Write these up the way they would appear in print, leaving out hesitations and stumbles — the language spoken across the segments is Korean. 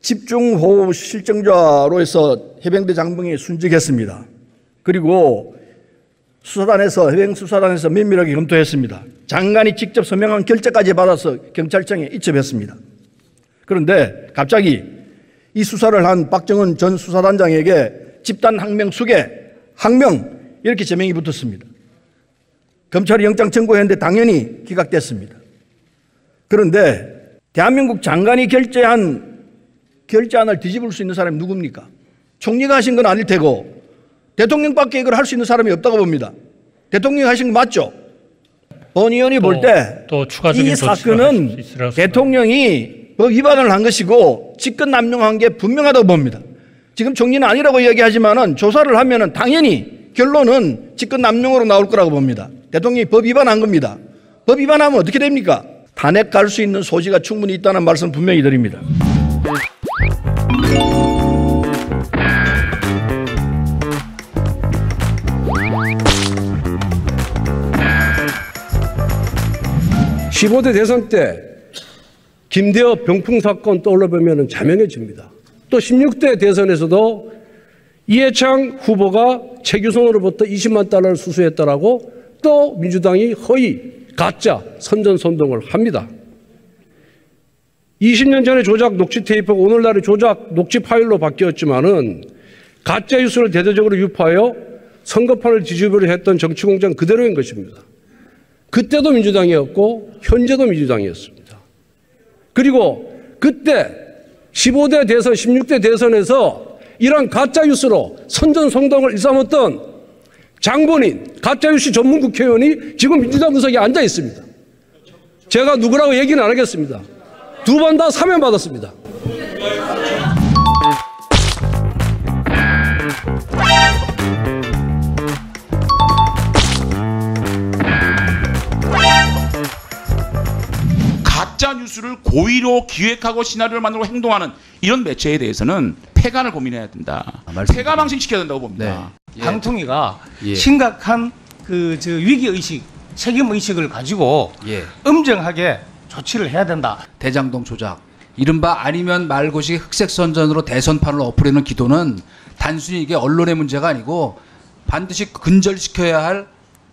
집중호우 실정자로 해서 해병대 장병이 순직했습니다. 그리고 해병수사단에서 면밀하게 검토했습니다. 장관이 직접 서명한 결재까지 받아서 경찰청에 이첩했습니다. 그런데 갑자기 이 수사를 한 박정은 전 수사단장에게 집단 항명 수계, 항명 이렇게 제명이 붙었습니다. 검찰이 영장 청구했는데 당연히 기각됐습니다. 그런데 대한민국 장관이 결재안을 뒤집을 수 있는 사람이 누굽니까? 총리가 하신 건 아닐 테고 대통령밖에 이걸 할 수 있는 사람이 없다고 봅니다. 대통령이 하신 거 맞죠? 본 의원이 볼 때 이 사건은 대통령이 법 위반을 한 것이고 직권남용한 게 분명하다고 봅니다. 지금 총리는 아니라고 이야기하지만은 조사를 하면은 당연히 결론은 직권남용으로 나올 거라고 봅니다. 대통령이 법 위반한 겁니다. 법 위반하면 어떻게 됩니까? 탄핵 갈 수 있는 소지가 충분히 있다는 말씀 분명히 드립니다. (15대) 대선 때 김대엽 병풍 사건 떠올려보면 자명해집니다. 또 16대 대선에서도 이해창 후보가 최규선으로부터 20만 달러를 수수했다라고 또 민주당이 허위, 가짜 선전선동을 합니다. 20년 전에 조작 녹취 테이프가 오늘날의 조작 녹취 파일로 바뀌었지만은 가짜 뉴스를 대대적으로 유포하여 선거판을 뒤집으려 했던 정치공장 그대로인 것입니다. 그때도 민주당이었고 현재도 민주당이었습니다. 그리고 그때 15대 대선, 16대 대선에서 이러한 가짜 뉴스로 선전선동을 일삼았던 장본인 가짜뉴스 전문 국회의원이 지금 민주당 구석에 앉아 있습니다. 제가 누구라고 얘기는 안 하겠습니다. 두 번 다 사면 받았습니다. 가짜 뉴스를 고의로 기획하고 시나리오를 만들고 행동하는 이런 매체에 대해서는 폐간을 고민해야 된다. 폐가망신시켜야 된다고 봅니다. 네. 방통위가 심각한 위기의식, 책임의식을 가지고 엄정하게 조치를 해야 된다. 대장동 조작, 이른바 아니면 말고시 흑색선전으로 대선판을 엎으려는 기도는 단순히 이게 언론의 문제가 아니고 반드시 근절시켜야 할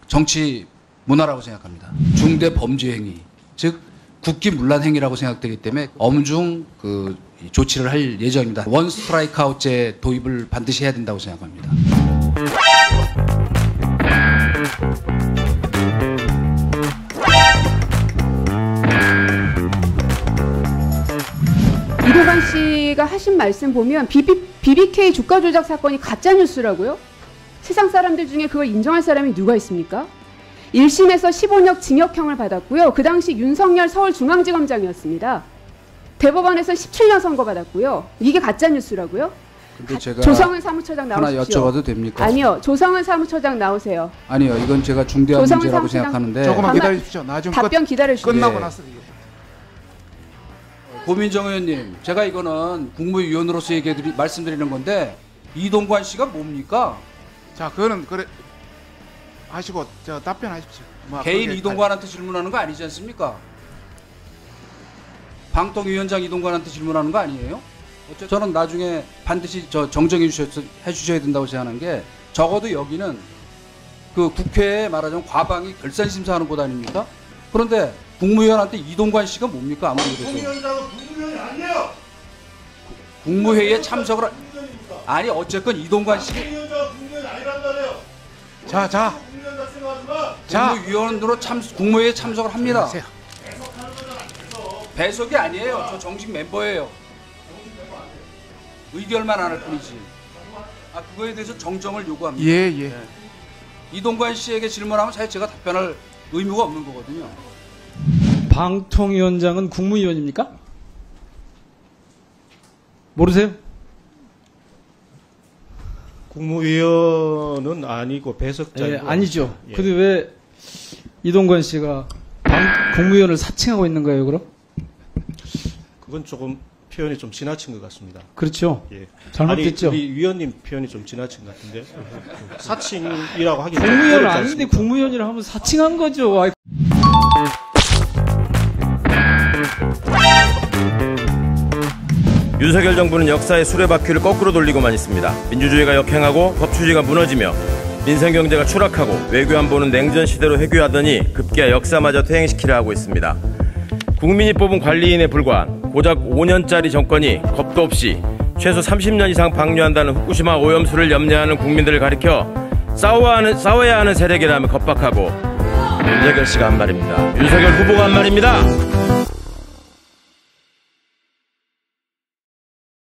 정치 문화라고 생각합니다. 중대 범죄 행위, 즉 국기문란 행위라고 생각되기 때문에 엄중 조치를 할 예정입니다. 원 스트라이크 아웃제 도입을 반드시 해야 된다고 생각합니다. 이동관 씨가 하신 말씀 보면 BBK 주가 조작 사건이 가짜 뉴스라고요? 세상 사람들 중에 그걸 인정할 사람이 누가 있습니까? 1심에서 15년 징역형을 받았고요. 그 당시 윤석열 서울중앙지검장이었습니다. 대법원에서 17년 선고받았고요. 이게 가짜 뉴스라고요? 근데 제가 조성은 사무처장 나오십시오. 하나 여쭤봐도 됩니까? 아니요. 조성은 사무처장 나오세요. 아니요. 이건 제가 중대한 문제라고 생각하는데. 조금만 기다리십시오. 답변 기다려주십시오. 끝나고 나서. 고민정 의원님, 제가 이거는 국무위원으로서 말씀드리는 건데 이동관 씨가 뭡니까? 자, 그거는 그래 하시고 답변하십시오. 개인 이동관한테 질문하는 거 아니지 않습니까? 방통위원장 이동관한테 질문하는 거 아니에요? 저는 나중에 반드시 정정해 주셔야 된다고 생각하는 게, 적어도 여기는 그 국회에 말하자면 과방위 결산심사하는 곳 아닙니까? 그런데 국무위원한테 이동관 씨가 뭡니까? 아무리 그래도 국무위원장은 국무위원이 아니에요. 국무회의에 참석을 아니 어쨌건 이동관 씨 국무위원장은 국무위원이 아니란 말이에요. 자 국무위원으로 국무회의에 참석을 합니다. 배석이 아니에요. 저 정식 멤버예요. 의결만 안 할 뿐이지. 그거에 대해서 정정을 요구합니다. 예. 이동관 씨에게 질문하면 사실 제가 답변할 의무가 없는 거거든요. 방통위원장은 국무위원입니까? 모르세요? 국무위원은 아니고 배석자이고. 아니죠. 근데 왜 이동관 씨가 국무위원을 사칭하고 있는 거예요, 그럼? 그건 조금 표현이 좀 지나친 것 같습니다. 그렇죠. 예. 잘못됐죠. 아니, 우리 위원님 표현이 좀 지나친 것 같은데 사칭이라고 하기 국무위원 아닌데 국무위원이라 하면 사칭한 거죠. 아이. 윤석열 정부는 역사의 수레바퀴를 거꾸로 돌리고만 있습니다. 민주주의가 역행하고 법치주의가 무너지며 민생경제가 추락하고 외교안보는 냉전 시대로 회귀하더니 급기야 역사마저 퇴행시키려 하고 있습니다. 국민이 뽑은 관리인에 불과한 고작 5년짜리 정권이 겁도 없이 최소 30년 이상 방류한다는 후쿠시마 오염수를 염려하는 국민들을 가리켜 싸워야 하는 세력이라면 겁박하고 윤석열 씨가 한 말입니다. 윤석열 후보가 한 말입니다.